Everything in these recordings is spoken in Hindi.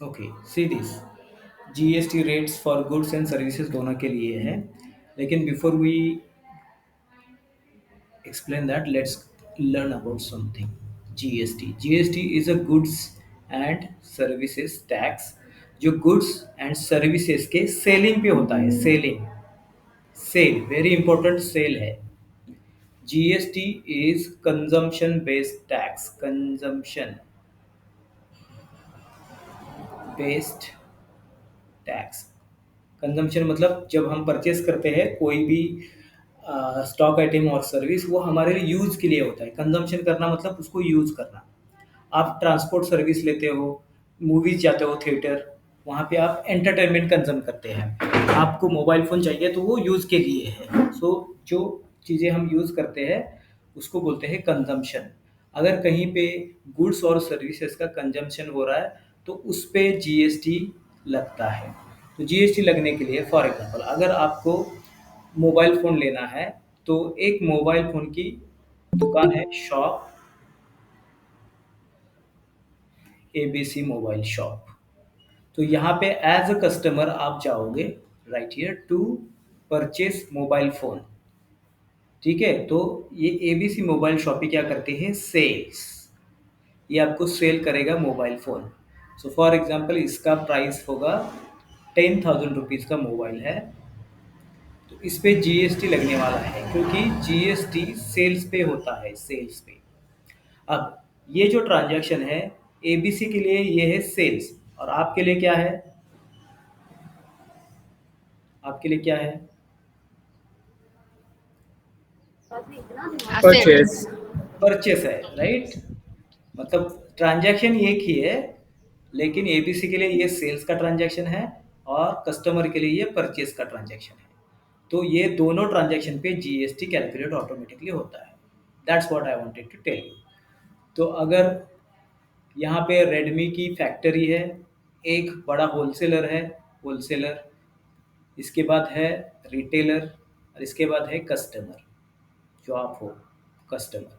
Okay, see this GST rates for goods and services दोनों के लिए है। लेकिन before we explain that, let's learn about something. GST is a goods and services tax जो गुड्स एंड सर्विसेज के सेलिंग पे होता है। Selling, sale, very important, sale है। GST is consumption based tax, consumption based tax. Consumption मतलब जब हम परचेस करते हैं कोई भी स्टॉक आइटम और सर्विस, वो हमारे लिए यूज के लिए होता है। कंजम्पशन करना मतलब उसको यूज करना। आप ट्रांसपोर्ट सर्विस लेते हो, मूवीज जाते हो थिएटर, वहाँ पे आप एंटरटेनमेंट कंज्यूम करते हैं। आपको मोबाइल फ़ोन चाहिए तो वो यूज़ के लिए है। सो जो चीज़ें हम यूज़ करते हैं उसको बोलते हैं कंजम्पशन। अगर कहीं पे गुड्स और सर्विसेज का कंजम्पशन हो रहा है तो उस पे जीएसटी लगता है। तो जीएसटी लगने के लिए फॉर एग्जांपल अगर आपको मोबाइल फ़ोन लेना है तो एक मोबाइल फ़ोन की दुकान है, शॉप, एबीसी मोबाइल शॉप। तो यहाँ पे एज अ कस्टमर आप जाओगे, right here, to purchase mobile phone. ठीक है, तो ये एबीसी मोबाइल शॉप ही क्या करती है, सेल्स। ये आपको सेल करेगा mobile phone. So for example इसका प्राइस होगा 10,000 रुपीज़ का मोबाइल है। तो इस पे जीएसटी लगने वाला है क्योंकि जीएसटी सेल्स पे होता है, सेल्स पे। अब ये जो ट्रांजैक्शन है एबीसी के लिए ये है सेल्स, और आपके लिए क्या है, आपके लिए क्या है, Sale. Purchase. परचेस है, राइट। मतलब ट्रांजैक्शन एक ही है, लेकिन एबीसी के लिए ये सेल्स का ट्रांजैक्शन है और कस्टमर के लिए ये परचेस का ट्रांजैक्शन है। तो ये दोनों ट्रांजैक्शन पे जीएसटी कैलकुलेट ऑटोमेटिकली होता है। That's what I wanted to tell you. तो अगर यहाँ पे रेडमी की फैक्ट्री है, एक बड़ा होलसेलर है, होलसेलर, इसके बाद है रिटेलर, और इसके बाद है कस्टमर, जो आप हो, कस्टमर।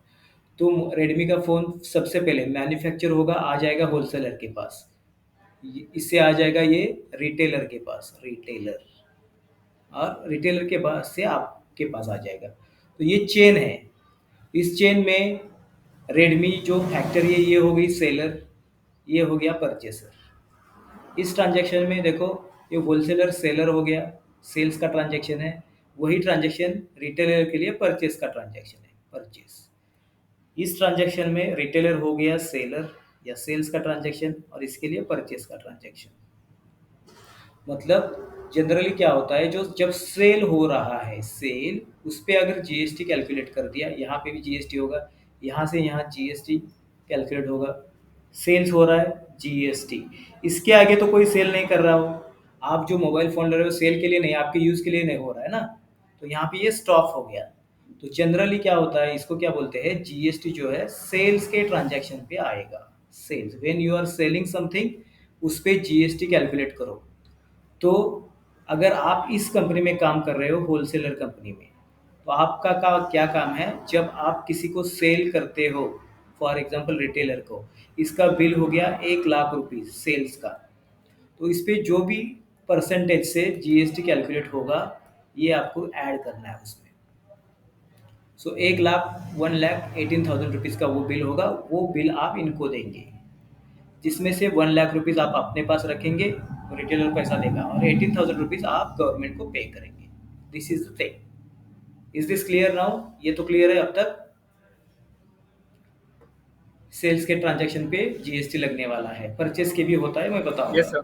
तो रेडमी का फ़ोन सबसे पहले मैन्युफैक्चर होगा, आ जाएगा होलसेलर के पास, इससे आ जाएगा ये रिटेलर के पास, रिटेलर, और रिटेलर के पास से आपके पास आ जाएगा। तो ये चेन है। इस चेन में रेडमी जो फैक्ट्री है ये हो गई सेलर, ये हो गया परचेसर। इस ट्रांजैक्शन में देखो, ये होलसेलर सेलर हो गया, सेल्स का ट्रांजैक्शन है। वही ट्रांजैक्शन रिटेलर के लिए परचेस का ट्रांजैक्शन है, परचेस। इस ट्रांजैक्शन में रिटेलर हो गया सेलर या सेल्स का ट्रांजैक्शन, और इसके लिए परचेस का ट्रांजैक्शन। मतलब जनरली क्या होता है, जो जब सेल हो रहा है, सेल, उस पे अगर जीएसटी कैलकुलेट कर दिया, यहाँ पे भी जीएसटी होगा, यहाँ से यहाँ जीएसटी कैलकुलेट होगा। सेल्स हो रहा है, जीएसटी। इसके आगे तो कोई सेल नहीं कर रहा हो, आप जो मोबाइल फ़ोन ले रहे हो सेल के लिए नहीं, आपके यूज़ के लिए नहीं हो रहा है ना, तो यहाँ पे ये स्टॉप हो गया। तो जनरली क्या होता है, इसको क्या बोलते हैं, जीएसटी जो है सेल्स के ट्रांजैक्शन पे आएगा। Sales, when you are selling something, उस पे जीएसटी कैलकुलेट करो। तो अगर आप इस कंपनी में काम कर रहे हो, होलसेलर कंपनी में, तो आपका का क्या काम है, जब आप किसी को सेल करते हो, फॉर एग्जांपल रिटेलर को, इसका बिल हो गया 1,00,000 रुपीज़ सेल्स का, तो इस पे जो भी परसेंटेज से जीएसटी कैलकुलेट होगा, ये आपको ऐड करना है उसमें। सो 1,18,000 रुपीज़ का वो बिल होगा, वो बिल आप इनको देंगे, जिसमें से 1,00,000 रुपीज़ आप अपने पास रखेंगे, रिटेलर पैसा देगा, और 18,000 रुपीज़ आप गवर्नमेंट को पे करेंगे। This is the thing. Is this clear now? ये तो क्लियर है अब तक। सेल्स के ट्रांजैक्शन पे जीएसटी लगने वाला है, परचेस के भी होता है, मैं Yes, बताऊंगा। sir.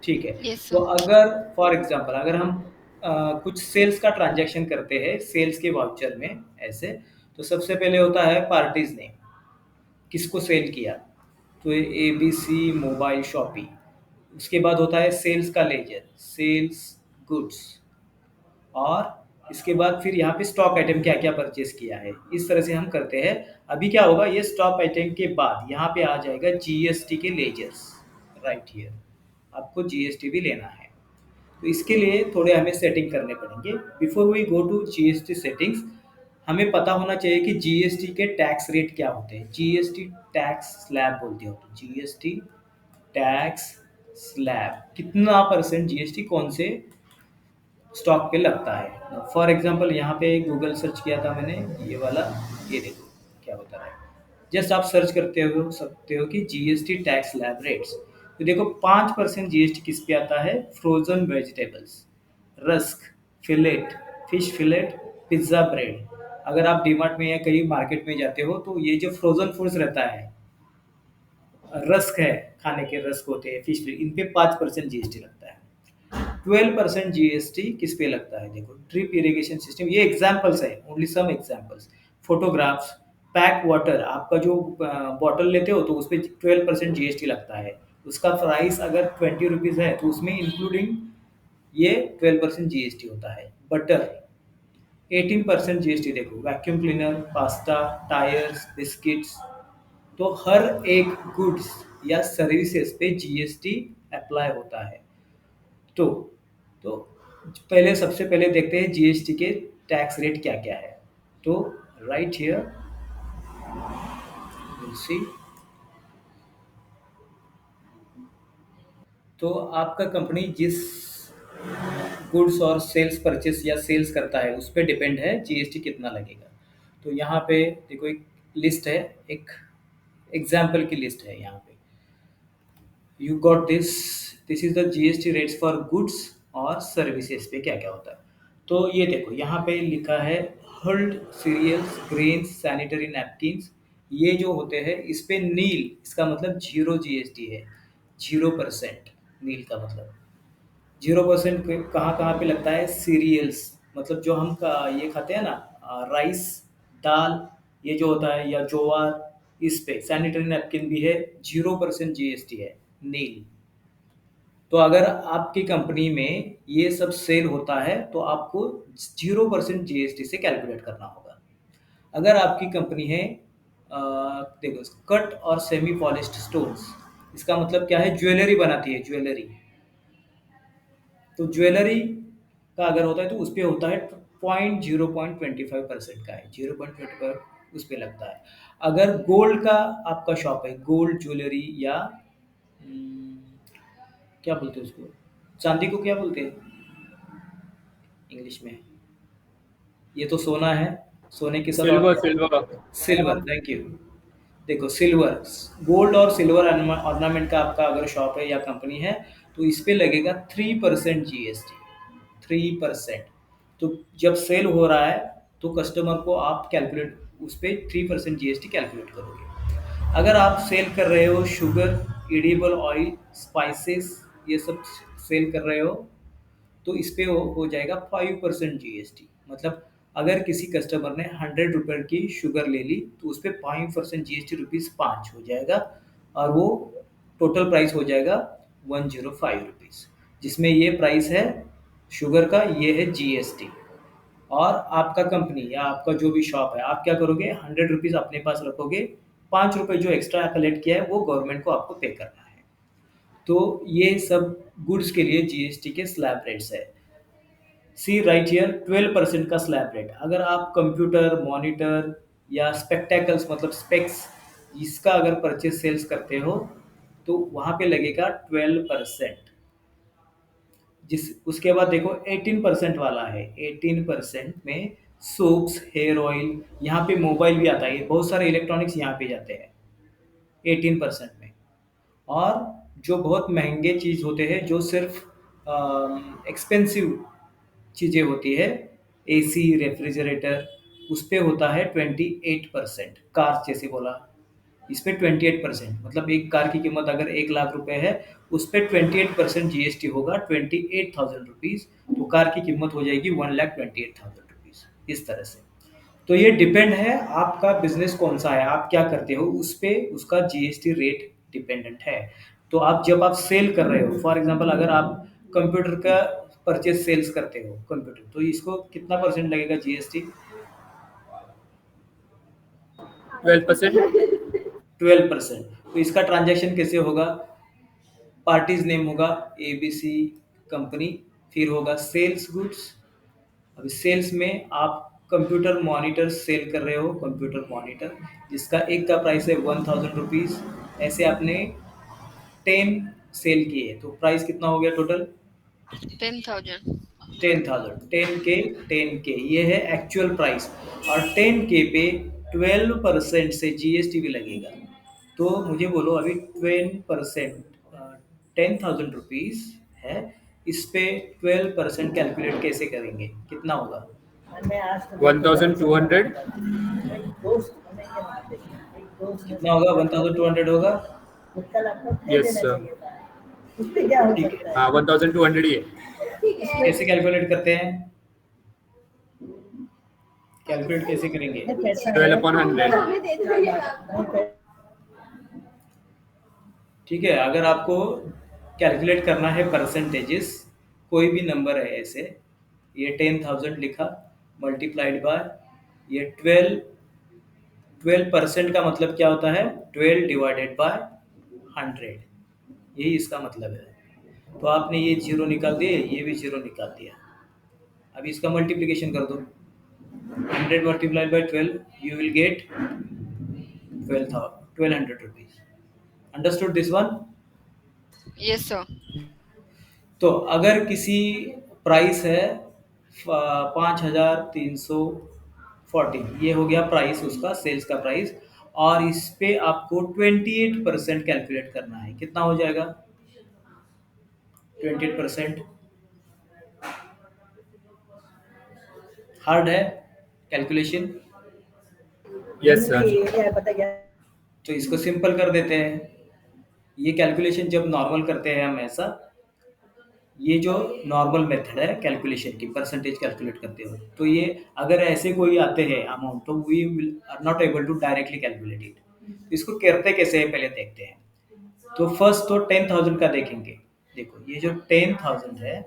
ठीक है। Yes, तो sir. अगर फॉर एग्जांपल अगर हम कुछ सेल्स का ट्रांजैक्शन करते हैं सेल्स के वाउचर में ऐसे, तो सबसे पहले होता है पार्टीज नेम, किसको सेल किया, तो A B C mobile shoppe. उसके बाद होता है सेल्स का लेजर, सेल्स गुड्स, और इसके बाद फिर यहाँ पे स्टॉक आइटम क्या क्या परचेस किया है, इस तरह से हम करते हैं। अभी क्या होगा, ये स्टॉक आइटम के बाद यहाँ पे आ जाएगा जीएसटी के लेजर्स, राइट हियर। आपको जीएसटी भी लेना है, तो इसके लिए थोड़े हमें सेटिंग करने पड़ेंगे। Before we go to GST settings, हमें पता होना चाहिए कि जीएसटी के टैक्स रेट क्या होते हैं। जीएसटी टैक्स स्लैब बोलते हो, तो जीएसटी टैक्स स्लैब, कितना परसेंट जीएसटी कौन से स्टॉक पे लगता है। फॉर एग्जांपल यहाँ पे गूगल सर्च किया था मैंने, ये वाला, ये देखो क्या बता रहा है। जस्ट आप सर्च करते हो सकते हो कि जीएसटी टैक्स स्लैब रेट्स। तो देखो 5% जीएसटी किस पे आता है, frozen vegetables, rusk, fillet, fish fillet, pizza bread. अगर आप डीमार्ट में या कहीं मार्केट में जाते हो तो ये जो फ्रोजन फूड्स रहता है, रस्क है, खाने के रस्क होते हैं, फिश, इन पे 5% जीएसटी लगता है। 12% जीएसटी किस पे लगता है, देखो ड्रिप इरिगेशन सिस्टम, ये एग्जांपल्स है, only some examples. Photographs, pack water, आपका जो बॉटल लेते हो तो उस पर 12% जीएसटी लगता है। उसका प्राइस अगर 20 रुपीज़ है तो उसमें इंक्लूडिंग ये 12% जीएसटी होता है। Butter, 18% GST. देखो vacuum cleaner, pasta, tyres, biscuits, तो हर एक गुड्स या सर्विसेज पे जीएसटी अप्लाई होता है। तो तो पहले, सबसे पहले देखते हैं जीएसटी के टैक्स रेट क्या क्या है। तो राइट हियर विल सी। तो आपका कंपनी जिस गुड्स और सेल्स परचेस या सेल्स करता है उस पर डिपेंड है जीएसटी कितना लगेगा। तो यहाँ पे देखो एक लिस्ट है, एक एग्जाम्पल की लिस्ट है यहाँ पे। You got this is the GST rates for goods और सर्विसेज पे क्या क्या होता है। तो ये देखो यहाँ पे लिखा है hulled cereals, grains, sanitary napkins, ये जो होते हैं इस पे नील, इसका मतलब जीरो जीएसटी है। 0% नील का मतलब 0%। कहाँ कहाँ पे लगता है, सीरियल्स, मतलब जो हम ये खाते हैं ना, राइस, दाल, ये जो होता है, या ज्वार, इस पे। सैनिटरी नैपकिन भी है, 0% जीएसटी है, नील। तो अगर आपकी कंपनी में ये सब सेल होता है तो आपको 0% जीएसटी से कैलकुलेट करना होगा। अगर आपकी कंपनी है, देखो कट और सेमी पॉलिश्ड स्टोन्स, इसका मतलब क्या है, ज्वेलरी बनाती है, ज्वेलरी। तो ज्वेलरी का अगर होता है तो उस पे होता है पॉइंट 0.25% का है, 0.25 उस पे लगता है। अगर गोल्ड का आपका शॉप है, गोल्ड ज्वेलरी, या क्या बोलते हैं उसको, चांदी को क्या बोलते हैं इंग्लिश में, ये तो सोना है, सोने के साथ और सिल्वर क्या, सिल्वर सिल्वर, थैंक यू। देखो सिल्वर, गोल्ड और सिल्वर ऑर्नामेंट का आपका अगर शॉप है या कंपनी है तो इस पे लगेगा 3% जीएसटी, 3%। तो जब सेल हो रहा है तो कस्टमर को आप कैलकुलेट, उस पे 3% जीएसटी कैलकुलेट करोगे। अगर आप सेल कर रहे हो शुगर, एडिबल ऑयल, स्पाइसेस, ये सब सेल कर रहे हो तो इस पे हो जाएगा 5% जीएसटी। मतलब अगर किसी कस्टमर ने 100 रुपये की शुगर ले ली तो उस पर 5% जीएसटी, ₹5 हो जाएगा, और वो टोटल प्राइस हो जाएगा 105 रुपीज़, जिसमें ये प्राइस है शुगर का, ये है जीएसटी। और आपका कंपनी या आपका जो भी शॉप है, आप क्या करोगे, 100 रुपीज़ अपने पास रखोगे, 5 रुपये जो एक्स्ट्रा कलेक्ट किया है वो गवर्नमेंट को आपको पे करना है। तो ये सब गुड्स के लिए जीएसटी के स्लैब रेट्स है। सी राइट हियर, 12% का स्लैब रेट। अगर आप कंप्यूटर मॉनिटर या स्पेक्टेकल्स, मतलब स्पेक्स, इसका अगर परचेज सेल्स करते हो तो वहाँ पे लगेगा 12%। जिस उसके बाद देखो 18% वाला है, 18% में सोप्स, हेयर ऑयल, यहाँ पे मोबाइल भी आता है, बहुत सारे इलेक्ट्रॉनिक्स यहाँ पे जाते हैं 18% में। और जो बहुत महंगे चीज़ होते हैं, जो सिर्फ एक्सपेंसिव चीज़ें होती है, एसी, रेफ्रिजरेटर, उस पे होता है 28%। कार जैसे बोला, इस पे 28%, मतलब एक कार की कीमत अगर 1 लाख रुपए है, उस पे 28% जीएसटी होगा, 28,000 रुपीज़। तो कार की कीमत हो जाएगी 1,28,000 रुपीज़, इस तरह से। तो ये डिपेंड है आपका बिजनेस कौन सा है, आप क्या करते हो, उस पे उसका जीएसटी रेट डिपेंडेंट है। तो आप जब आप सेल कर रहे हो, फॉर एग्जांपल अगर आप कंप्यूटर का परचेज सेल्स करते हो कंप्यूटर, तो इसको कितना परसेंट लगेगा जीएसटी, 12%। 12%। तो इसका ट्रांजैक्शन कैसे होगा, पार्टीज नेम होगा एबीसी कंपनी, फिर होगा सेल्स गुड्स। अभी सेल्स में आप कंप्यूटर मॉनिटर सेल कर रहे हो, कंप्यूटर मॉनिटर जिसका एक का प्राइस है 1,000 रुपीज़। ऐसे आपने 10 सेल किए तो प्राइस कितना हो गया टोटल? 10,000। 10,000, 10K, 10K ये है एक्चुअल प्राइस। और 10K पे 12% से जीएसटी भी लगेगा। तो मुझे बोलो अभी 12%, 10,000 रुपीज है, इस पे 12% कैलकुलेट कैसे करेंगे, कितना होगा? 1200। कितना होगा? 1200 होगा। Yes sir. ठीक है, हाँ 1200 ही है। कैसे कैलकुलेट करते हैं? कैलकुलेट कैसे करेंगे? 12/100। ठीक है, अगर आपको कैलकुलेट करना है परसेंटेजेस, कोई भी नंबर है ऐसे, ये 10,000 लिखा, मल्टीप्लाइड बाय ये 12% का मतलब क्या होता है? 12 डिवाइडेड बाय 100, यही इसका मतलब है। तो आपने ये जीरो निकाल दिए, ये भी जीरो निकाल दिया। अभी इसका मल्टीप्लिकेशन कर दो, 100 multiplied by 12, you will get 1200 rupees. Understood this one? Yes, sir. तो अगर किसी प्राइस है 5,314, ये हो गया प्राइस उसका, सेल्स का प्राइस, और इस पे आपको 28% कैलकुलेट करना है, कितना हो जाएगा? 28% हार्ड है कैलकुलेशन। Yes sir. तो इसको सिंपल कर देते हैं। ये कैलकुलेशन जब नॉर्मल करते हैं हम ऐसा, ये जो नॉर्मल मेथड है कैलकुलेशन की, परसेंटेज कैलकुलेट करते हो, तो ये अगर ऐसे कोई आते हैं अमाउंट, तो we will are not able to directly calculate it. इसको करते कैसे है पहले देखते हैं। तो फर्स्ट तो 10,000 का देखेंगे। देखो ये जो 10,000 है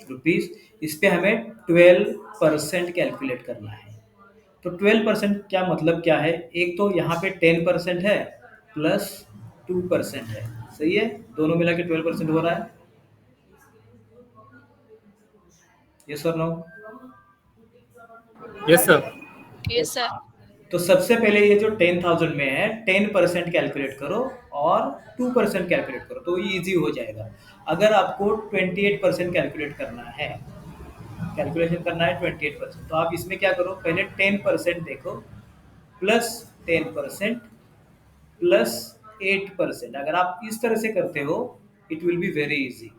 रुपीज, इस पे हमें 12% कैलकुलेट करना है। तो 12% क्या मतलब क्या है? एक तो यहाँ पे 10% है प्लस 2% है, सही है, दोनों मिला के 12% हो रहा है। यस और no? Yes sir. Yes, sir. तो सबसे पहले ये जो 10,000 में है 10% कैलकुलेट करो और 2% कैलकुलेट करो, तो ये इजी हो जाएगा। अगर आपको 28% कैलकुलेट करना है, कैलकुलेशन करना है 28%, तो आप इसमें क्या करो, पहले 10% देखो, प्लस 10% प्लस 8%। अगर आप इस तरह से करते हो, it will be very easy.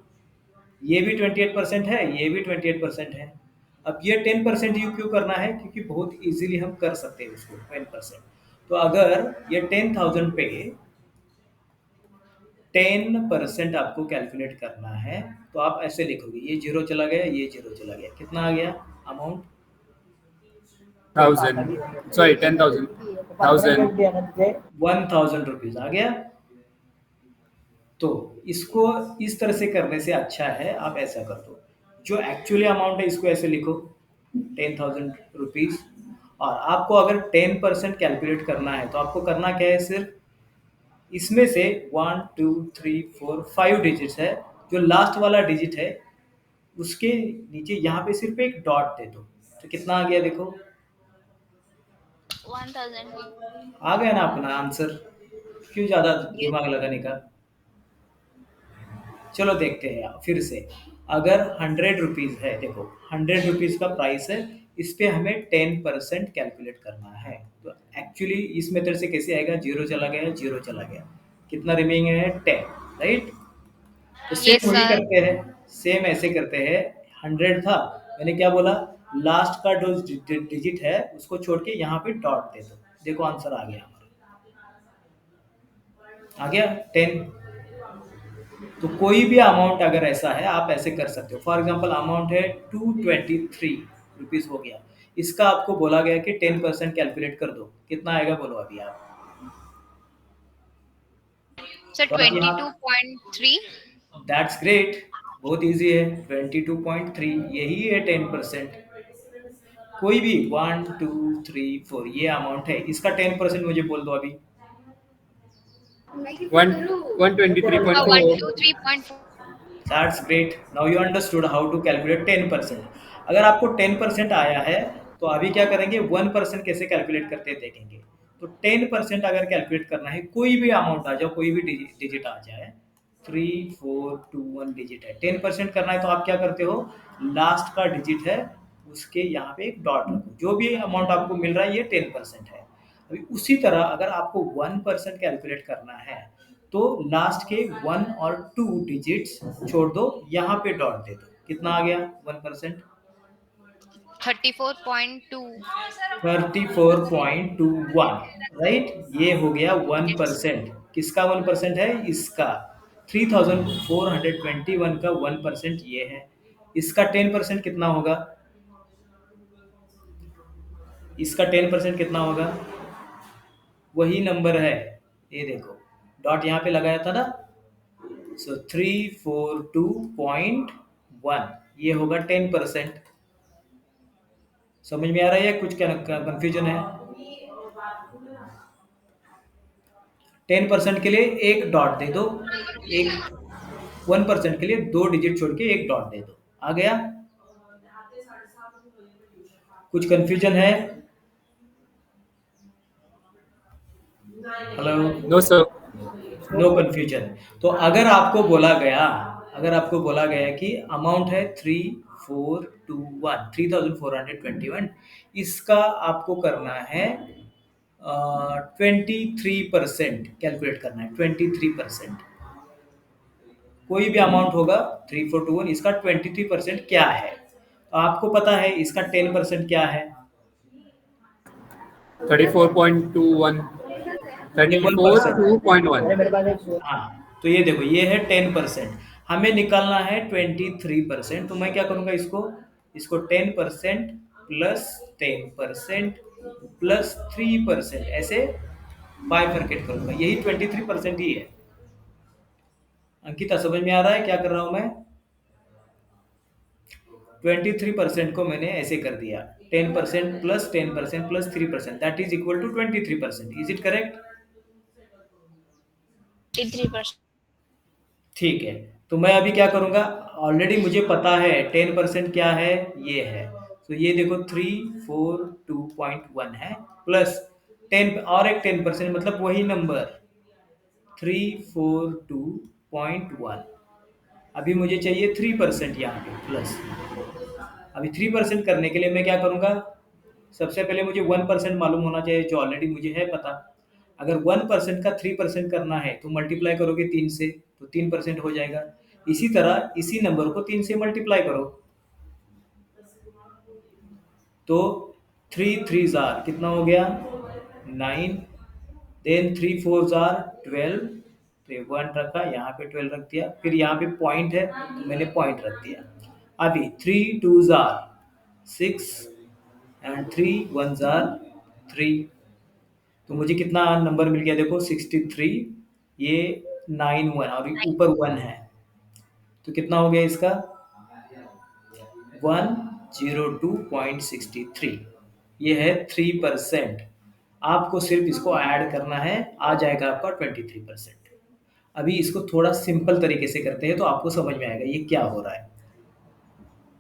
ये भी 28% है, ये भी 28% है। अब ये 10% यू क्यों करना है? क्योंकि बहुत इजीली हम कर सकते हैं उसको 10%। तो अगर ये 10,000 पे 10% आपको कैलकुलेट करना है, तो आप ऐसे लिखोगे, ये जीरो चला गया, ये जीरो चला गया, कितना आ गया अमाउंट? 1000 सॉरी 10,000 1000। 1,000 रुपीज आ गया। तो इसको इस तरह से करने से अच्छा है आप ऐसा कर दो, जो एक्चुअली अमाउंट है इसको ऐसे लिखो 10,000 रुपीज। और आपको अगर 10% कैलकुलेट करना है, तो आपको करना क्या है, सिर्फ इसमें से 1 2 3 4 5 डिजिट्स है, जो लास्ट वाला डिजिट है उसके नीचे यहाँ पे सिर्फ एक डॉट दे दो, तो कितना आ गया देखो? 1,000. आ गया ना अपना आंसर, क्यों ज्यादा Yes. दिमाग लगाने का। चलो देखते हैं फिर से। अगर 100 रुपीज है, देखो 100 रुपीज का प्राइस है, इस पे हमें 10% कैलकुलेट करना है। तो एक्चुअली इस मेथड से कैसे आएगा? जीरो चला गया, जीरो चला गया, कितना रिमेनिंग है? 10, राइट। तो Yes, सेम वही sir. करते हैं, सेम ऐसे करते हैं। 100 था, मैंने क्या बोला, लास्ट का जो डिजिट है उसको छोड़ के यहाँ पे डॉट दे दो, देखो आंसर आ गया हमारा, आ गया 10। तो कोई भी अमाउंट अगर ऐसा है आप ऐसे कर सकते हो। फॉर एग्जाम्पल अमाउंट है 223 रुपीज हो गया, इसका आपको बोला गया कि 10% कैलकुलेट कर दो, कितना आएगा बोलो अभी आप? Sir, तो आप यहाँ, 22.3. दैट्स ग्रेट, बहुत इजी है, 22.3 यही है 10%। कोई भी 1 2 3 4 ये अमाउंट है, इसका 10% मुझे बोल दो अभी। 123.4। 123.4. That's great, now you understood how to calculate 10%। अगर आपको 10% आया है, तो अभी क्या करेंगे, 1% कैसे कैलकुलेट करते हैं देखेंगे। तो 10% अगर कैलकुलेट करना है, कोई भी अमाउंट आ जाए, कोई भी डिजिट आ जाए, 3421 डिजिट है, 10% करना है तो आप क्या करते हो, लास्ट का डिजिट है उसके यहाँ पे एक डॉट रखो, जो भी अमाउंट आपको मिल रहा है ये 10% है। अभी उसी तरह अगर आपको 1% कैलकुलेट करना है तो लास्ट के 1 और 2 डिजिट्स छोड़ दो, यहाँ पे डॉट दे दो, कितना आ गया 1%? 34.2। 34.21, राइट, ये हो गया Yes. 1%। किसका 1% है, इसका 3421 का 1% ये है। इसका 10% कितना होगा, इसका 10% कितना होगा, वही नंबर है, ये देखो डॉट यहाँ पे लगाया था ना, सो 342.1 ये होगा 10%। समझ में आ रहा है या कुछ क्या कंफ्यूजन है? 10% के लिए एक डॉट दे दो, एक 1% के लिए 2 डिजिट छोड़ के एक डॉट दे दो, आ गया? कुछ कंफ्यूजन है? Hello? No, sir. No confusion. तो अगर आपको बोला गया कि अमाउंट है 3421 इसका आपको करना है 23% कैलकुलेट करना है, 23%। कोई भी अमाउंट होगा 3421, इसका 23% क्या है, तो आपको पता है इसका 10% क्या है, 34.21. ये 1%। 34.2.1. हाँ, तो ये देखो ये है 10%, हमें निकालना है 23%, तो मैं क्या करूँगा, इसको इसको 10% प्लस 10% प्लस 3% ऐसे बाइफरकेट करूँगा, यही 23% ही है। अंकिता समझ में आ रहा है क्या कर रहा हूँ मैं? 23% को मैंने ऐसे कर दिया, 10% plus 10% plus 3%, that is equal to 23%। Is it correct? 83%। ठीक है, तो मैं अभी क्या करूंगा, ऑलरेडी मुझे पता है 10% क्या है, ये है, तो ये देखो 342.1 है प्लस 10 और एक 10% मतलब वही नंबर 342.1। अभी मुझे चाहिए 3% यहाँ पे प्लस। अभी 3% करने के लिए मैं क्या करूँगा, सबसे पहले मुझे 1% मालूम होना चाहिए, जो ऑलरेडी मुझे है पता। अगर 1% का 3% करना है तो मल्टीप्लाई करोगे 3 से, तो 3% हो जाएगा। इसी तरह इसी नंबर को 3 से मल्टीप्लाई करो, तो 3 3 जार कितना हो गया 9, देन 3 4 जार 12, तो 1 रखा यहाँ पे 12 रख दिया, फिर यहाँ पे पॉइंट है तो मैंने पॉइंट रख दिया। अभी 3 2 जार 6 एंड 3 1 जार 3, तो मुझे कितना नंबर मिल गया देखो 63, ये 9 1 और ऊपर 1 है, तो कितना हो गया इसका 102.63, ये है 3%। आपको सिर्फ इसको ऐड करना है, आ जाएगा आपका 23%। अभी इसको थोड़ा सिंपल तरीके से करते हैं तो आपको समझ में आएगा ये क्या हो रहा है।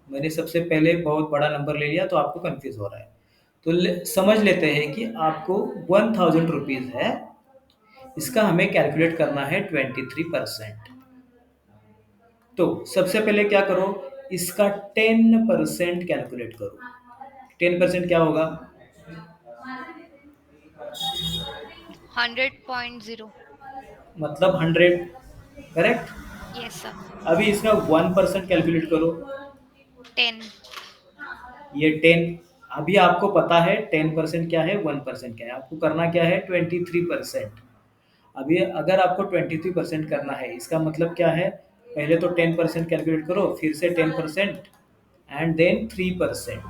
मैंने सबसे पहले बहुत बड़ा नंबर ले लिया तो आपको कंफ्यूज हो रहा है, तो समझ लेते हैं कि आपको 1000 रुपीज़ है, इसका हमें कैलकुलेट करना है 23%। तो सबसे पहले क्या करो, इसका 10% कैलकुलेट करो। 10% क्या होगा, 100.0। मतलब 100, करेक्ट। Yes, sir। अभी इसका 1% कैलकुलेट करो, 10। ये 10। अभी आपको पता है 10% क्या है, 1% क्या है, आपको करना क्या है 23%। अभी अगर आपको 23% करना है, इसका मतलब क्या है, पहले तो 10% कैलकुलेट करो, फिर से 10% एंड देन 3%,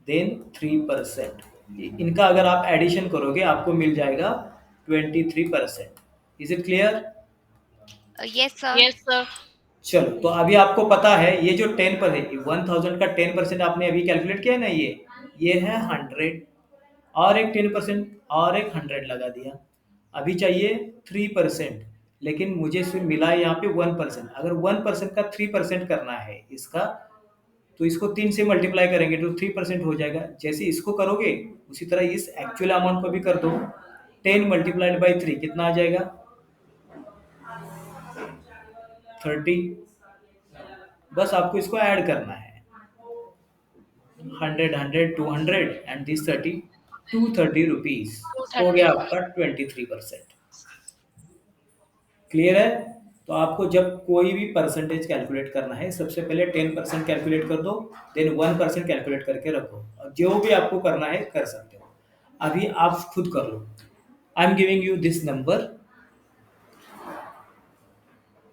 देन 3%। इनका अगर आप एडिशन करोगे आपको मिल जाएगा 23%। Is it clear? Yes, sir। Yes, sir. चलो, तो अभी आपको पता है ये जो 10%, 1000 का 10% आपने अभी कैलकुलेट किया है ना, ये है 100, और एक 10% और एक 100 लगा दिया। अभी चाहिए 3%, लेकिन मुझे सिर्फ मिला है यहाँ पे 1%। अगर 1% का 3% करना है इसका, तो इसको 3 से मल्टीप्लाई करेंगे तो 3% हो जाएगा। जैसे इसको करोगे उसी तरह इस एक्चुअल अमाउंट को भी कर दो। 10 मल्टीप्लाइड बाई 3 कितना आ जाएगा? 30। बस आपको इसको ऐड करना है। 100, 100, 200 एंड दिस 30, 230 रुपीज। हो गया 230 आपका 23%। क्लियर है? तो आपको जब कोई भी परसेंटेज कैलकुलेट करना है, सबसे पहले 10% कैलकुलेट कर दो, देन 1% कैलकुलेट करके रखो, और जो भी आपको करना है कर सकते हो। अभी आप खुद कर लो। I am giving you this number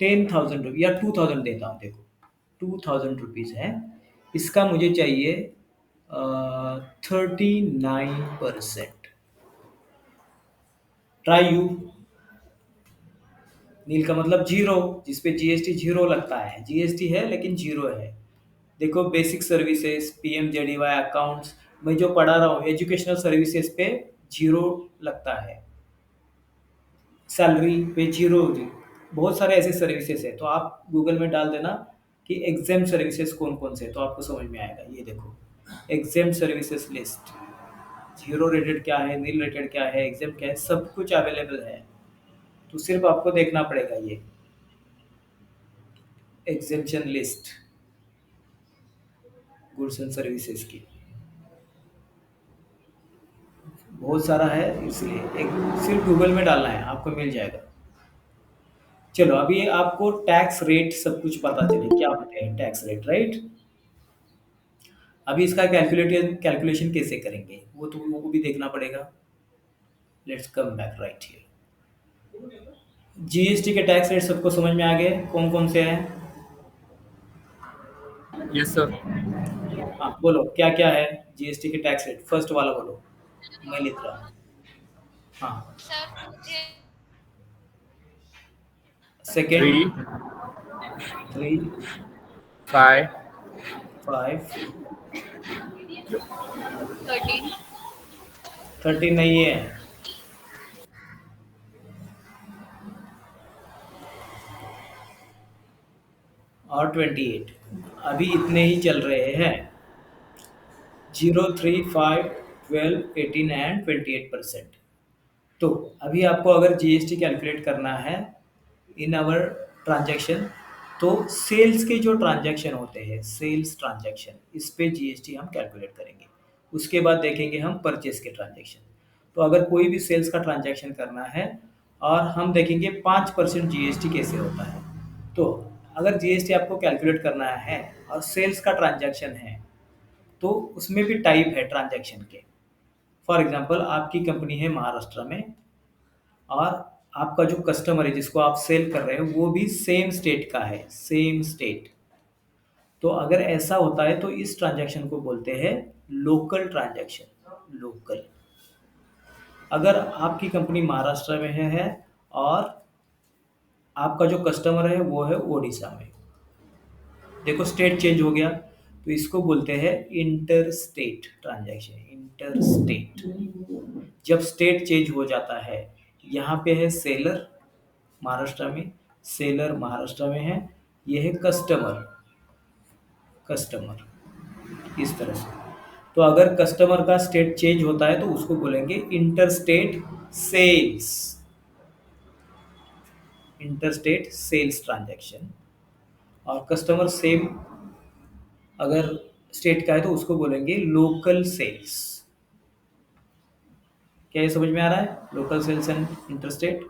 10,000 rupees या 2,000 देता हूँ। देखो 2,000 रुपीज है, इसका मुझे चाहिए 39%। Try you. नील का मतलब जीरो, जिसपे जीएसटी जीरो लगता है, जीएसटी है लेकिन जीरो है। देखो बेसिक सर्विसेज, पीएमजेडीवाई अकाउंट्स, मैं जो पढ़ा रहा हूँ एजुकेशनल सर्विसेज पे जीरो लगता है, सैलरी पे जीरो। बहुत सारे ऐसे सर्विसेज है, तो आप गूगल में डाल देना कि एग्जाम सर्विसेज कौन कौन से, तो आपको समझ में आएगा। ये देखो exam services list, zero rated क्या है, नील रेटेड क्या है, एग्जाम क्या है, सब कुछ अवेलेबल है। तो सिर्फ आपको देखना पड़ेगा ये exemption list goods and services की। बहुत सारा है, इसलिए एक सिर्फ गूगल में डालना है, आपको मिल जाएगा। चलो अभी आपको टैक्स रेट सब कुछ पता चले क्या होते हैं टैक्स रेट, राइट? अभी इसका कैलकुलेशन कैसे करेंगे वो भी देखना पड़ेगा। Let's come back right here. GST के टैक्स रेट सबको समझ में आ गए कौन कौन से हैं? Yes, sir. हाँ बोलो क्या क्या है जीएसटी के टैक्स रेट, फर्स्ट वाला बोलो, मैं लिख रहा हूँ। हाँ। सर मुझे सेकेंड, 3, 3, 5, 5, 13 13 नहीं है, और 28। अभी इतने ही चल रहे हैं, 0, 3, 5, 12, 18 एंड 28%। तो अभी आपको अगर जीएसटी कैलकुलेट करना है इन आवर ट्रांजैक्शन, तो सेल्स के जो ट्रांजैक्शन होते हैं, सेल्स ट्रांजैक्शन, इस पे जीएसटी हम कैलकुलेट करेंगे। उसके बाद देखेंगे हम परचेस के ट्रांजैक्शन। तो अगर कोई भी सेल्स का ट्रांजैक्शन करना है, और हम देखेंगे 5% जीएसटी कैसे होता है। तो अगर जीएसटी आपको कैलकुलेट करना है और सेल्स का ट्रांजैक्शन है, तो उसमें भी टाइप है ट्रांजैक्शन के। फॉर एग्जांपल आपकी कंपनी है महाराष्ट्र में, और आपका जो कस्टमर है जिसको आप सेल कर रहे हो वो भी सेम स्टेट का है, सेम स्टेट। तो अगर ऐसा होता है तो इस ट्रांजैक्शन को बोलते हैं लोकल ट्रांजैक्शन, लोकल। अगर आपकी कंपनी महाराष्ट्र में है और आपका जो कस्टमर है वो है ओडिशा में, देखो स्टेट चेंज हो गया, तो इसको बोलते हैं inter state transaction, inter state. जब स्टेट चेंज हो जाता है, यहाँ पे है सेलर महाराष्ट्र में, सेलर महाराष्ट्र में है, ये है कस्टमर, कस्टमर इस तरह से। तो अगर कस्टमर का स्टेट चेंज होता है तो उसको बोलेंगे inter state sales, inter state sales transaction. और कस्टमर सेम अगर स्टेट का है तो उसको बोलेंगे लोकल सेल्स। क्या ये समझ में आ रहा है, local sales and inter state?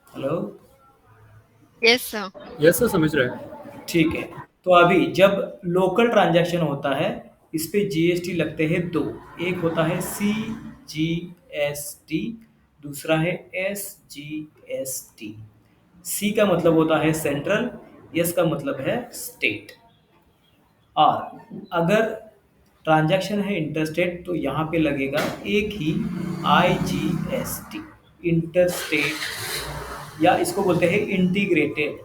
Hello? Yes sir Yes, sir, समझ रहे हैं. ठीक है। तो अभी जब लोकल ट्रांजैक्शन होता है, इस पे जीएसटी लगते हैं दो, एक होता है सीजीएसटी, दूसरा है एसजीएसटी। सी का मतलब होता है सेंट्रल, एस का मतलब है स्टेट। और अगर ट्रांजैक्शन है इंटरस्टेट तो यहाँ पे लगेगा एक ही आईजीएसटी, इंटरस्टेट, या इसको बोलते हैं इंटीग्रेटेड।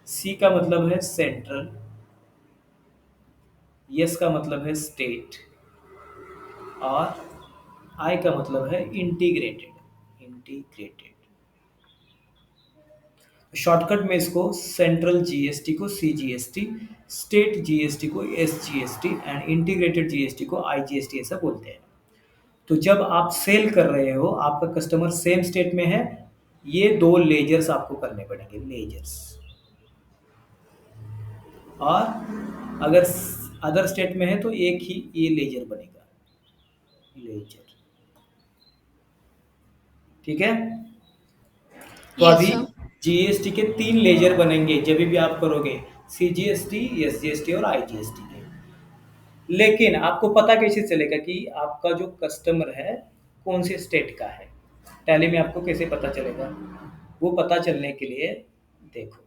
सी का मतलब है सेंट्रल, यस का मतलब है स्टेट, और आई का मतलब है इंटीग्रेटेड, इंटीग्रेटेड। शॉर्टकट में इसको सेंट्रल जीएसटी को सीजीएसटी, स्टेट जीएसटी को एसजीएसटी एंड इंटीग्रेटेड जीएसटी को आईजीएसटी ऐसा बोलते हैं। तो जब आप सेल कर रहे हो, आपका कस्टमर सेम स्टेट में है, ये दो लेजर्स आपको करने पड़ेंगे, लेजर्स। और अगर अदर स्टेट में है तो एक ही ये लेजर बनेगा, लेजर। ठीक है। तो Yes, अभी sir. जीएसटी के 3 लेजर बनेंगे जब भी आप करोगे, सीजीएसटी, एसजीएसटी और आईजीएसटी के। लेकिन आपको पता कैसे चलेगा कि आपका जो कस्टमर है कौन से स्टेट का है? टैली में आपको कैसे पता चलेगा? वो पता चलने के लिए देखो,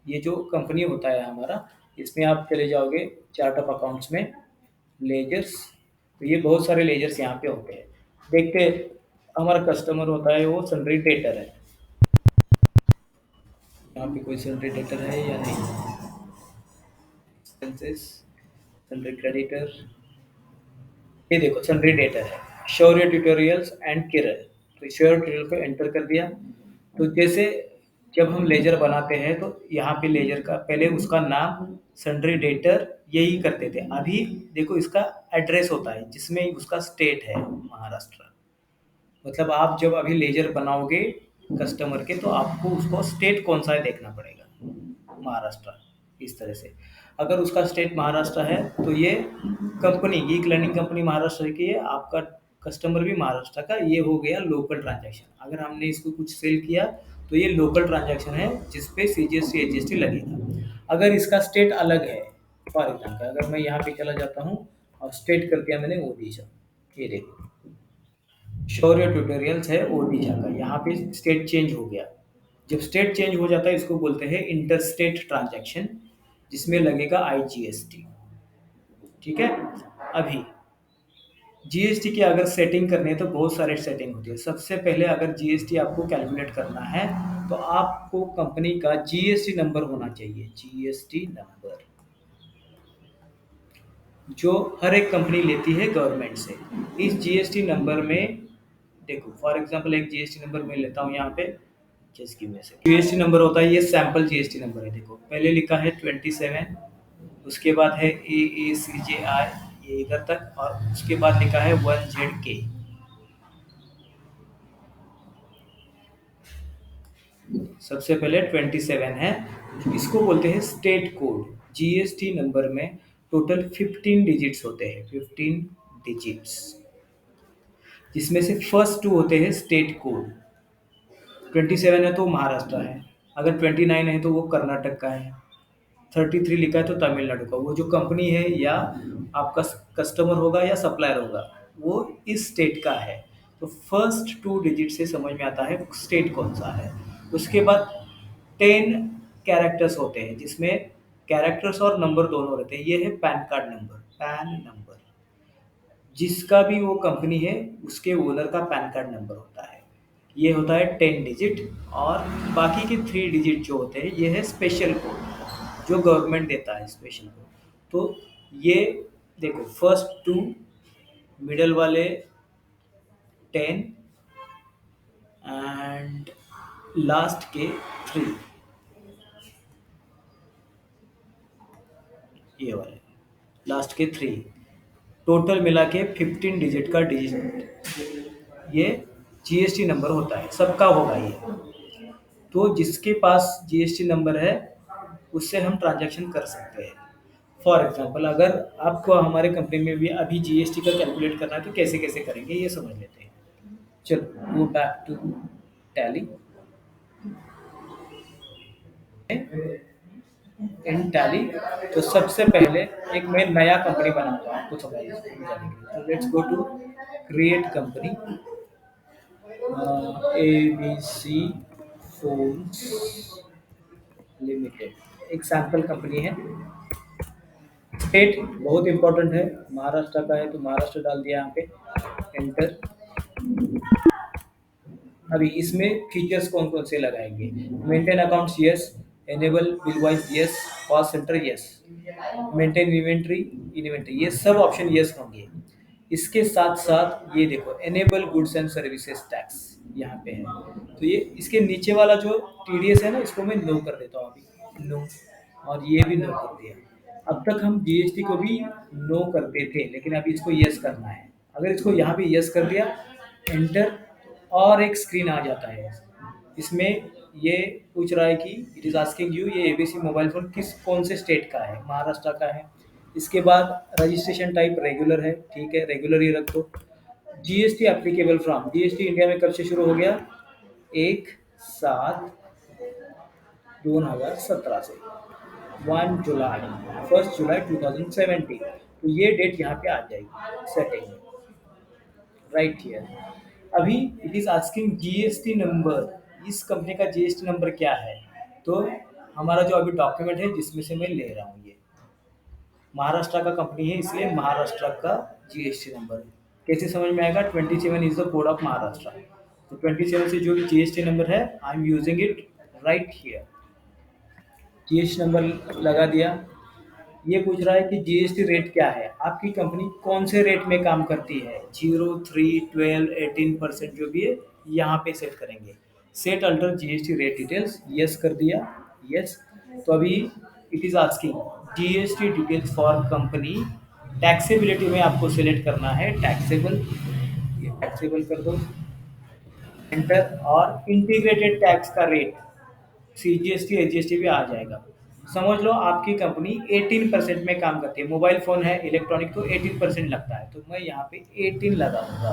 ये जो कंपनी होता है हमारा, इसमें आप चले जाओगे चार्ट ऑफ अकाउंट्स में, लेजर्स। तो ये बहुत सारे लेजर्स यहाँ पे होते हैं। देखते हमारा कस्टमर होता है वो सन्ड्री डेटर है। यहाँ पे कोई सन्ड्री डेटर है या नहीं? एक्सपेंसेस, सन्ड्री क्रेडिटर, ये देखो सन्ड्री डेटर है, शौर्य ट्यूटोरियल्स एंड केरल। तो शौर्य ट्यूटोरियल को एंटर कर दिया। तो जैसे जब हम लेजर बनाते हैं तो यहाँ पे लेजर का पहले उसका नाम सन्ड्री डेटर यही करते थे। अभी देखो इसका एड्रेस होता है जिसमें उसका स्टेट है महाराष्ट्र। मतलब आप जब अभी लेजर बनाओगे कस्टमर के तो आपको उसको स्टेट कौन सा है देखना पड़ेगा, महाराष्ट्र। इस तरह से अगर उसका स्टेट महाराष्ट्र है तो ये company, geek learning company Maharashtra की है, आपका कस्टमर भी महाराष्ट्र का, ये हो गया लोकल ट्रांजैक्शन। अगर हमने इसको कुछ सेल किया तो ये लोकल ट्रांजैक्शन है जिसपे सीजीएसटी एचजीएसटी लगेगा। अगर इसका स्टेट अलग है, फॉर एग्जाम्पल अगर मैं यहाँ पे चला जाता हूँ और स्टेट कर दिया मैंने ओडिशा, ये देखो शौर्य ट्यूटोरियल्स है ओडिशा का, यहाँ पे स्टेट चेंज हो गया। जब स्टेट चेंज हो जाता है इसको बोलते हैं इंटर स्टेट ट्रांजैक्शन, जिसमें लगेगा आईजीएसटी। ठीक है। अभी जीएसटी की अगर सेटिंग करनी है तो बहुत सारे सेटिंग होती है। सबसे पहले अगर जीएसटी आपको कैलकुलेट करना है तो आपको कंपनी का जीएसटी नंबर होना चाहिए, जीएसटी नंबर जो हर एक कंपनी लेती है गवर्नमेंट से। इस जीएसटी नंबर में देखो, फॉर एग्जांपल एक जीएसटी नंबर मैं लेता हूँ यहाँ पे, just give me a second. GST number होता है, ये सैंपल जीएसटी नंबर है। देखो पहले लिखा है 27, उसके बाद है AACJI, ये इधर तक, और उसके बाद लिखा है 1ZK। सबसे पहले 27 है, इसको बोलते हैं स्टेट कोड। जीएसटी नंबर में टोटल 15 डिजिट्स होते हैं, 15 डिजिट्स, जिसमें से फर्स्ट 2 होते हैं स्टेट कोड। 27 है तो महाराष्ट्र है, अगर 29 है तो वो कर्नाटक का है, 33 लिखा है तो तमिलनाडु का। वो जो कंपनी है या आपका कस्टमर होगा या सप्लायर होगा वो इस स्टेट का है। तो फर्स्ट 2 डिजिट से समझ में आता है स्टेट कौन सा है। उसके बाद 10 कैरेक्टर्स होते हैं जिसमें कैरेक्टर्स और नंबर दोनों रहते हैं। ये है pan card number, pan number, जिसका भी वो कंपनी है उसके ओनर का पैन कार्ड नंबर होता है। ये होता है 10 डिजिट। और बाकी के 3 डिजिट जो होते हैं ये है स्पेशल कोड जो गवर्नमेंट देता है, स्पेशल कोड। तो ये देखो फर्स्ट 2, मिडल वाले 10 एंड लास्ट के 3, ये वाले लास्ट के 3, टोटल मिला के 15 डिजिट का डिजिट ये जीएसटी नंबर होता है, सबका होगा ये। तो जिसके पास जीएसटी नंबर है उससे हम ट्रांजैक्शन कर सकते हैं। फॉर एग्जांपल अगर आपको हमारे कंपनी में भी अभी जीएसटी का कैलकुलेट करना है तो कैसे कैसे करेंगे ये समझ लेते हैं। चलो go back to Tally. In Tally तो सबसे पहले एक मैं नया कंपनी बनाऊंगा आपको समझाने के लिए। तो let's go to create company, ABC phones limited, एक सैंपल कंपनी है। स्टेट बहुत इंपॉर्टेंट है, महाराष्ट्र का है तो महाराष्ट्र डाल दिया यहाँ पे, एंटर। अभी इसमें फीचर्स कौन कौन से लगाएंगे? Maintain accounts yes, enable bill wise yes, cost centre yes, maintain inventory, inventory, ये सब ऑप्शन यस होंगे। इसके साथ साथ ये देखो enable goods and services tax, यहाँ पे है। तो ये इसके नीचे वाला जो टीडीएस है ना, इसको मैं नो कर देता हूँ अभी, नो, और ये भी नो कर दिया। अब तक हम जीएसटी को भी नो करते थे, लेकिन अभी इसको यस करना है। अगर इसको यहाँ पे यस कर दिया, एंटर, और एक स्क्रीन आ जाता है। इसमें ये पूछ रहा है कि इट इज़ आस्किंग यू, ये एबीसी मोबाइल फ़ोन कौन से स्टेट का है, महाराष्ट्र का है। इसके बाद रजिस्ट्रेशन टाइप रेगुलर है, ठीक है, रेगुलर ही रख दो। GST applicable from, GST India में कब से शुरू हो गया, 1/7/2017 से, 1 जुलाई 2017। तो ये डेट यहाँ पे आ जाएगी सेटिंग में, राइट हियर। अभी it is asking GST number, इस कंपनी का जीएसटी नंबर क्या है। तो हमारा जो अभी डॉक्यूमेंट है जिसमें से मैं ले रहा हूँ, ये महाराष्ट्र का कंपनी है, इसलिए महाराष्ट्र का जीएसटी नंबर है। कैसे समझ में आएगा, 27 is the code of Maharashtra. तो 27 से जो भी जीएसटी नंबर है, I am using it right here. GST number लगा दिया। ये पूछ रहा है कि जीएसटी रेट क्या है, आपकी कंपनी कौन से रेट में काम करती है, 0, 3, 12, 18% जो भी है, यहाँ पे सेट करेंगे। Set alter GST rate details, yes कर दिया, यस। तो अभी it is asking GST details for company, taxability में आपको सिलेक्ट करना है टैक्सेबल, ये टैक्सेबल कर दो, एंटर, और इंटीग्रेटेड टैक्स का रेट, सीजीएसटी एचजीएसटी भी आ जाएगा। समझ लो आपकी कंपनी 18% में काम करती है, मोबाइल फ़ोन है इलेक्ट्रॉनिक, तो 18% लगता है, तो मैं यहाँ पे 18 लगाऊंगा,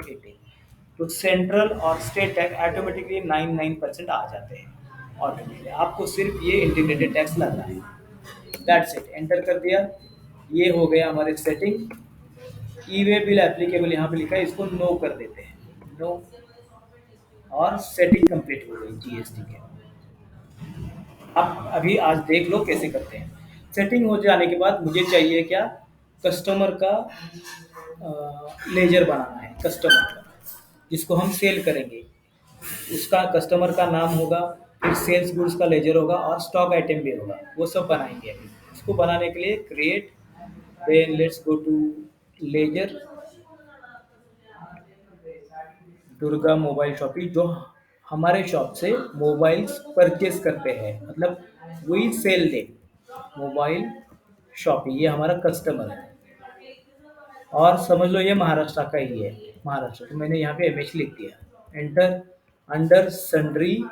18। तो सेंट्रल और स्टेट टैक्स ऑटोमेटिकली 9% आ जाते हैं ऑटोमेटिकली, आपको सिर्फ ये इंटीग्रेटेड टैक्स लगना है। दैट्स इट, एंटर कर दिया। ये हो गया हमारे सेटिंग। ई वे बिल एप्लीकेबल यहाँ पे लिखा है, इसको नो कर देते हैं, नो, और सेटिंग कंप्लीट हो गई जीएसटी के। आप अभी आज देख लो कैसे करते हैं। सेटिंग हो जाने के बाद मुझे चाहिए क्या, कस्टमर का लेजर बनाना है, कस्टमर का, जिसको हम सेल करेंगे। उसका कस्टमर का नाम होगा, फिर सेल्स गुड्स का लेजर होगा, और स्टॉक आइटम भी होगा, वो सब बनाएंगे अभी। इसको बनाने के लिए create, then let's go to ledger, Durga mobile shoppe, जो हमारे शॉप से मोबाइल्स परचेस करते हैं, मतलब वही सेल दे, मोबाइल शॉपी, ये हमारा कस्टमर है। और समझ लो ये महाराष्ट्र का ही है, महाराष्ट्र, तो मैंने यहाँ पे एमएच लिख दिया, एंटर। अंडर सन्ड्री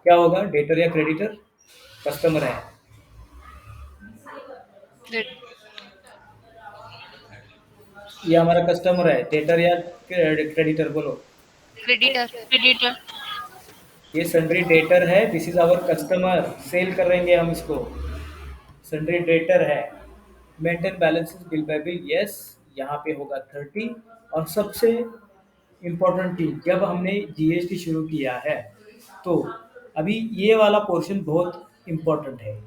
क्या होगा, डेटर या क्रेडिटर, कस्टमर है, ये हमारा कस्टमर है, डेटर या क्रेडिटर बोलो, क्रेडिटर ये सन्ड्री डेटर है, this is our customer, sale करेंगे हम इसको, सन्ड्री डेटर है। Maintain balances bill by bill, yes, यहाँ पे होगा 30। और सबसे इम्पोर्टेंट चीज़, जब हमने जीएसटी शुरू किया है, तो अभी ये वाला पोर्शन बहुत इम्पोर्टेंट है।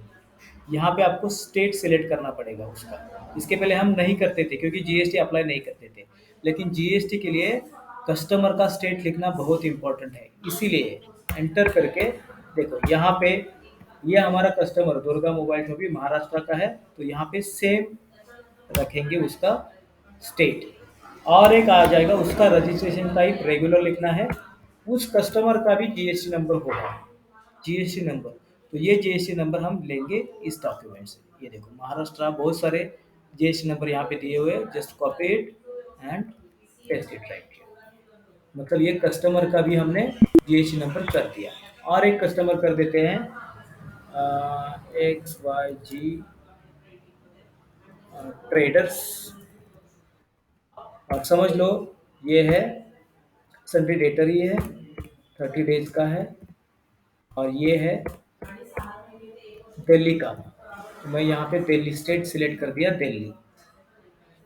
यहाँ पे आपको स्टेट सिलेक्ट करना पड़ेगा उसका, इसके पहले हम नहीं करते थे क्योंकि जीएसटी अप्लाई नहीं करते थे, लेकिन जीएसटी के लिए कस्टमर का स्टेट लिखना बहुत इम्पोर्टेंट है। इसीलिए एंटर करके देखो, यहाँ पे ये हमारा customer Durga mobile shoppe Maharashtra का है, तो यहाँ पे सेम रखेंगे उसका स्टेट, और एक आ जाएगा उसका रजिस्ट्रेशन टाइप रेगुलर लिखना है। उस कस्टमर का भी जीएसटी नंबर होगा, जीएसटी नंबर। तो ये जीएसटी नंबर हम लेंगे इस डॉक्यूमेंट से। ये देखो महाराष्ट्र, बहुत सारे जीएसटी नंबर यहाँ पे दिए हुए हैं, just copy it and paste it right here. मतलब ये कस्टमर का भी हमने जीएसटी नंबर कर दिया। और एक कस्टमर कर देते हैं एक्स वाई जी ट्रेडर्स, और समझ लो ये है सन्ड्री डेटर, ही है 30 डेज का है, और ये है दिल्ली का। तो मैं यहाँ पे दिल्ली स्टेट सिलेक्ट कर दिया, दिल्ली।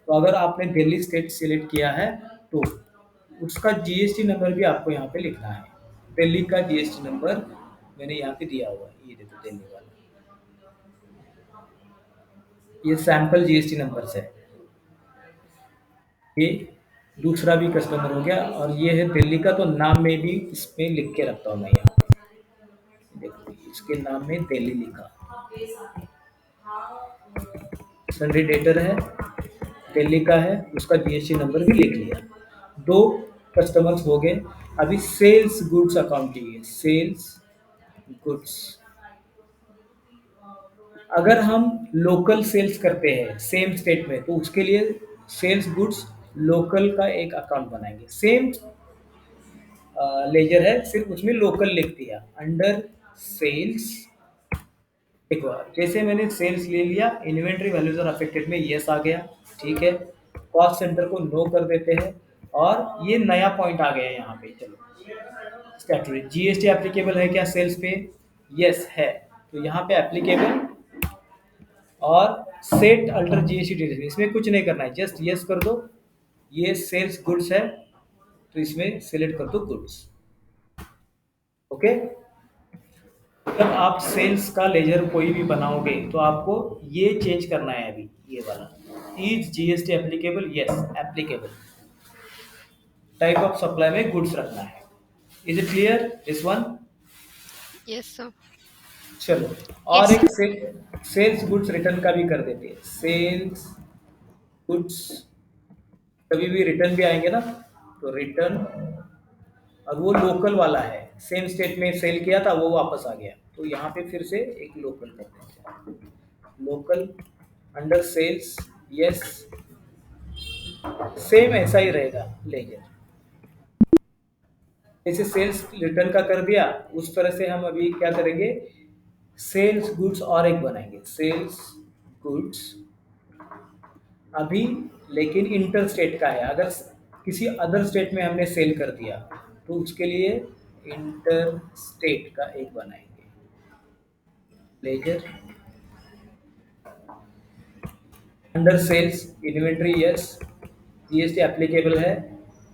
तो अगर आपने दिल्ली स्टेट सिलेक्ट किया है तो उसका जीएसटी नंबर भी आपको यहाँ पे लिखना है। दिल्ली का जीएसटी नंबर मैंने यहाँ पे दिया हुआ है, ये देखो दिल्ली वाला, ये सैंपल जीएसटी नंबर है। ये दूसरा भी कस्टमर हो गया, और ये है दिल्ली का, तो नाम में भी इसमें लिख के रखता हूँ मैं यहाँ पे। देखो इसके नाम में दिल्ली लिखा, सन्ड्री डेटर है, दिल्ली का है, उसका जीएसटी नंबर भी लिख लिया। दो कस्टमर्स हो गए। अभी सेल्स गुड्स अकाउंट चाहिए, सेल्स गुड्स। अगर हम लोकल सेल्स करते हैं सेम स्टेट में, तो उसके लिए सेल्स गुड्स लोकल का एक अकाउंट बनाएंगे। सेम लेजर है, सिर्फ उसमें लोकल लिख दिया अंडर सेल्स। देखो, जैसे मैंने सेल्स ले लिया, इन्वेंट्री वैल्यूज और अफेक्टेड में यस आ गया, ठीक है। कॉस्ट सेंटर को नो कर देते हैं, और ये नया पॉइंट आ गया यहाँ पे। चलो, स्टैट्यूटरी जीएसटी एप्लीकेबल है क्या सेल्स पे? यस है। तो यहाँ पे एप्लीकेबल और सेट अल्टर जीएसटी डिटेल, इसमें कुछ नहीं करना है, जस्ट यस कर दो। ये सेल्स गुड्स है, तो इसमें सेलेक्ट कर दो गुड्स। ओके। जब आप सेल्स का लेजर कोई भी बनाओगे, तो आपको ये चेंज करना है अभी, ये वाला। Is GST applicable? Yes, applicable. Type of supply में गुड्स रखना है। Is it clear this one? Yes, sir. चलो, और Yes, एक sir. सेल्स गुड्स रिटर्न का भी कर देते हैं। सेल्स गुड्स, कभी भी रिटर्न भी आएंगे ना, तो रिटर्न, और वो लोकल वाला है, सेम स्टेट में सेल किया था, वो वापस आ गया, तो यहाँ पे फिर से एक लोकल कर देते हैं। Local under sales, yes, same ऐसा ही रहेगा लेजर। जैसे सेल्स रिटर्न का कर दिया, उस तरह से हम अभी क्या करेंगे, सेल्स गुड्स और एक बनाएंगे, सेल्स गुड्स अभी, लेकिन इंटर स्टेट का है। अगर किसी अदर स्टेट में हमने सेल कर दिया, तो उसके लिए इंटर स्टेट का एक बनाएंगे ledger. Under sales inventory, yes, GST applicable है,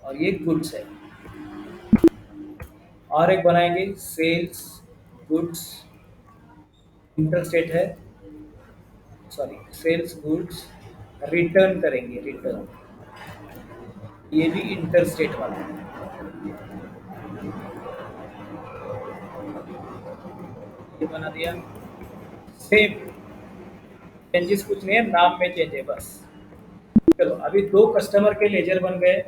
और ये गुड्स है। और एक बनाएंगे सेल्स गुड्स, इंटर स्टेट है, सॉरी, सेल्स गुड्स रिटर्न करेंगे, रिटर्न, ये भी इंटर स्टेट वाला है। ये बना दिया। सेम चेंजेस कुछ नहीं है, नाम में चेंज है बस। चलो, अभी दो कस्टमर के लेजर बन गए,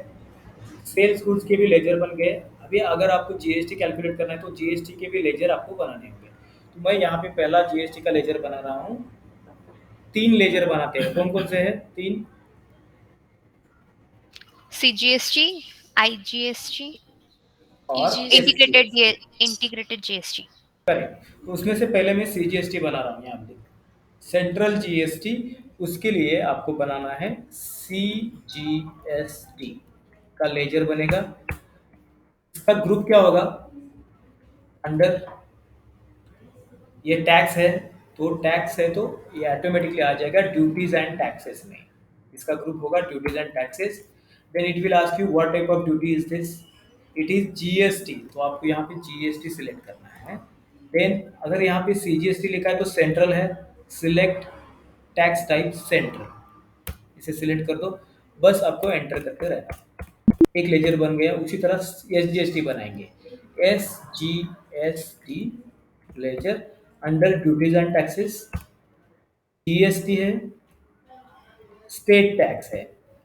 सेल्स गुड्स के भी लेजर बन गए। अभी अगर आपको जीएसटी कैलकुलेट करना है, तो जीएसटी के भी लेजर आपको बनाने होंगे। तो मैं यहाँ पे पहला जीएसटी का लेजर बना रहा हूँ। 3 लेजर बनाते हैं, कौन कौन से हैं 3? CGST, IGST, और integrated SGST. integrated GST. Correct. तो उसमें से पहले मैं सीजीएसटी बना रहा हूँ, यहाँ पे सेंट्रल जीएसटी। उसके लिए आपको बनाना है सीजीएसटी का लेजर बनेगा। इसका ग्रुप क्या होगा? अंडर, ये टैक्स है, तो टैक्स है, तो ये ऑटोमेटिकली आ जाएगा ड्यूटीज एंड टैक्सेस में। इसका ग्रुप होगा duties and taxes. Then it will ask you what type of duty is this, it is GST, तो आपको यहाँ पे जीएसटी सिलेक्ट करना है। देन अगर यहाँ पे सीजीएसटी लिखा है, तो सेंट्रल है, सिलेक्ट टैक्स टाइप सेंट्रल, इसे सिलेक्ट कर दो। बस आपको एंटर करते रहना है। एक लेजर बन गया। उसी तरह एसजीएसटी बनाएंगे, SGST ledger under duties and taxes. GST है, स्टेट टैक्स है।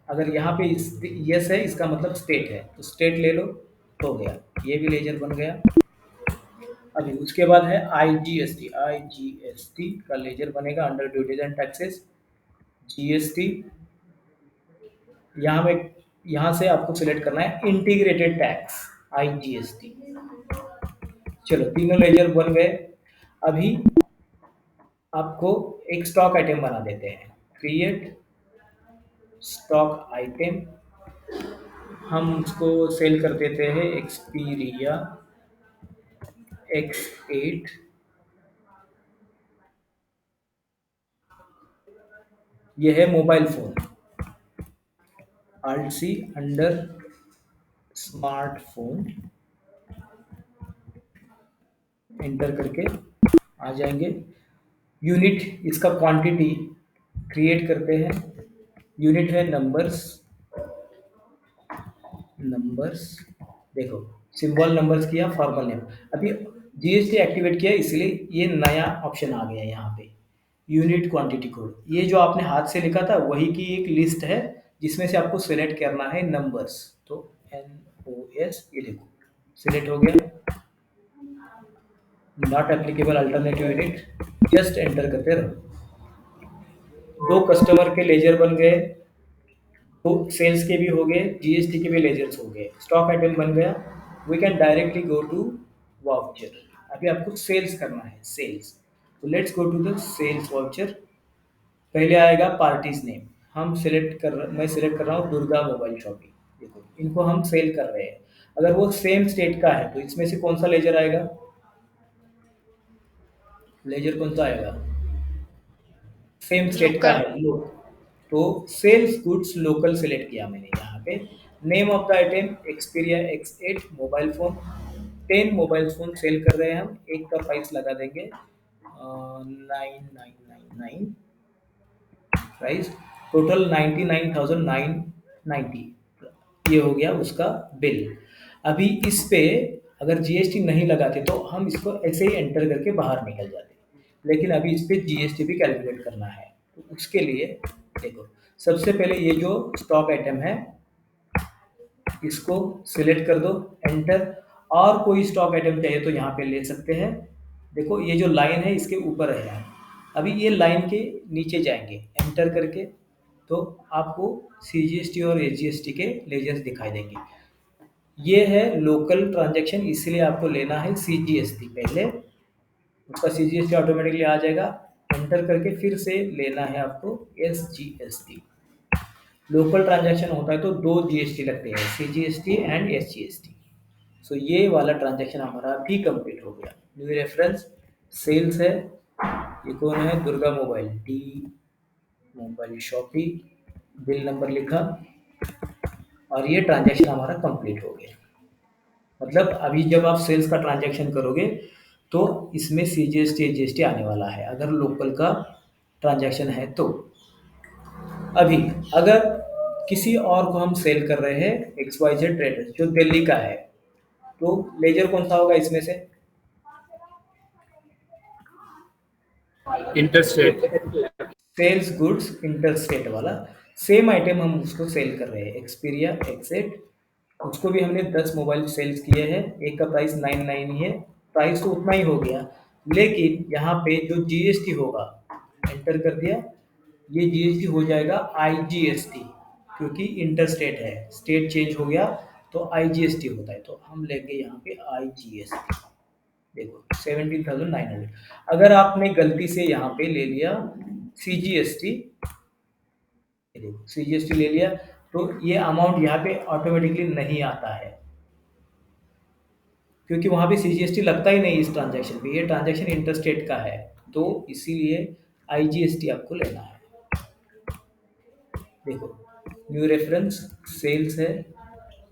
अगर यहाँ पे यस है, इसका मतलब स्टेट है, तो स्टेट ले लो, हो गया, ये भी लेजर बन गया। अभी उसके बाद है आईजीएसटी, आईजीएसटी का लेजर बनेगा under duties and taxes. GST, यहाँ से आपको सिलेक्ट करना है इंटीग्रेटेड टैक्स, आईजीएसटी। चलो, तीनों लेजर बन गए। अभी आपको एक स्टॉक आइटम बना देते हैं, क्रिएट स्टॉक आइटम। हम उसको सेल कर देते हैं एक्सपीरिया X8। ये है mobile phone, Alt C under smartphone, enter करके आ जाएंगे। यूनिट, इसका क्वांटिटी क्रिएट करते हैं। यूनिट है नंबर्स, नंबर्स, देखो सिंबल नंबर्स किया, फॉर्मल नेम। अभी जीएसटी एक्टिवेट किया, इसलिए ये नया ऑप्शन आ गया यहाँ पे, यूनिट क्वांटिटी कोड। ये जो आपने हाथ से लिखा था, वही की एक लिस्ट है, जिसमें से आपको सेलेक्ट करना है नंबर्स। तो OS, ये देखो सिलेक्ट हो गया, not applicable alternative unit, just enter करते रहो। दो कस्टमर के लेजर बन गए, तो सेल्स के भी हो गए, जीएसटी के भी लेजर्स हो गए, स्टॉक आइटम बन गया। We can directly go to voucher. अभी आपको सेल्स करना है, सेल्स, तो let's go to the sales voucher. पहले आएगा पार्टीज नेम, मैं सिलेक्ट कर रहा हूँ दुर्गा मोबाइल शॉपिंग। देखो इनको हम सेल कर रहे हैं, अगर वो सेम स्टेट का है तो इसमें से कौन सा लेजर आएगा, लेजर कौन सा आएगा, सेम स्टेट का लोकल। है लोग, तो सेल्स गुड्स लोकल सेलेक्ट किया मैंने यहाँ पे। Name of the item Xperia X8 mobile phone, 10 mobile phone sale कर रहे हैं हम, एक का प्राइस लगा देंगे 9999 प्राइस, टोटल 99,990, ये हो गया उसका बिल। अभी इस पे अगर जीएसटी नहीं लगाते तो हम इसको ऐसे ही एंटर करके बाहर निकल जाते, लेकिन अभी इस पे जीएसटी भी कैलकुलेट करना है, तो उसके लिए देखो सबसे पहले ये जो स्टॉक आइटम है इसको सिलेक्ट कर दो, एंटर। और कोई स्टॉक आइटम चाहिए तो यहाँ पे ले सकते हैं। देखो ये जो लाइन है इसके ऊपर है, अभी ये लाइन के नीचे जाएंगे एंटर करके, तो आपको सीजीएसटी और एसजीएसटी के लेजर्स दिखाई देंगे। ये है लोकल ट्रांजैक्शन, इसलिए आपको लेना है सीजीएसटी पहले, उसका सीजीएसटी ऑटोमेटिकली आ जाएगा, एंटर करके फिर से लेना है आपको एसजीएसटी। लोकल ट्रांजैक्शन होता है तो दो जीएसटी लगते हैं, सीजीएसटी एंड एसजीएसटी। सो ये वाला ट्रांजैक्शन हमारा भी कंप्लीट हो गया। न्यू रेफरेंस सेल्स है, ये कौन है, Durga mobile, D mobile shoppe, bill number लिखा, और ये ट्रांजैक्शन हमारा कंप्लीट हो गया। मतलब अभी जब आप सेल्स का ट्रांजैक्शन करोगे तो इसमें सीजीएसटी एसजीएसटी आने वाला है, अगर लोकल का ट्रांजैक्शन है तो। अभी अगर किसी और को हम सेल कर रहे हैं, XYZ ट्रेडर्स जो दिल्ली का है, तो लेजर कौन सा होगा इसमें से, Interstate. सेल्स गुड्स इंटरस्टेट वाला, सेम आइटम हम उसको सेल कर रहे हैं, एक्सपीरिया X8, उसको भी हमने 10 मोबाइल सेल्स किए हैं, एक का प्राइस 99 ही है, प्राइस तो उतना ही हो गया, लेकिन यहाँ पे जो जीएसटी होगा, एंटर कर दिया, ये जीएसटी हो जाएगा आईजीएसटी, क्योंकि इंटरस्टेट है, स्टेट चेंज हो गया तो आईजीएसटी होता है, तो हम लेंगे यहाँ पे आईजीएसटी। देखो 17,900। अगर आपने गलती से यहाँ पे ले लिया सीजीएसटी, देखो सीजीएसटी ले लिया तो ये अमाउंट यहाँ पे ऑटोमेटिकली नहीं आता है, क्योंकि वहाँ पे सीजीएसटी लगता ही नहीं इस ट्रांजैक्शन पे, ये ट्रांजैक्शन इंटरस्टेट का है, तो इसीलिए आईजीएसटी आपको लेना है। देखो न्यू रेफरेंस सेल्स है,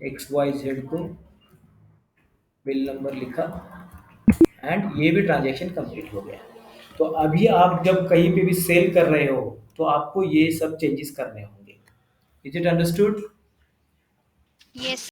XYZ को बिल नंबर लिखा, एंड ये भी ट्रांजैक्शन कंप्लीट हो गया। तो अभी आप जब कहीं पे भी सेल कर रहे हो तो आपको ये सब चेंजेस करने होंगे। Is it understood? Yes.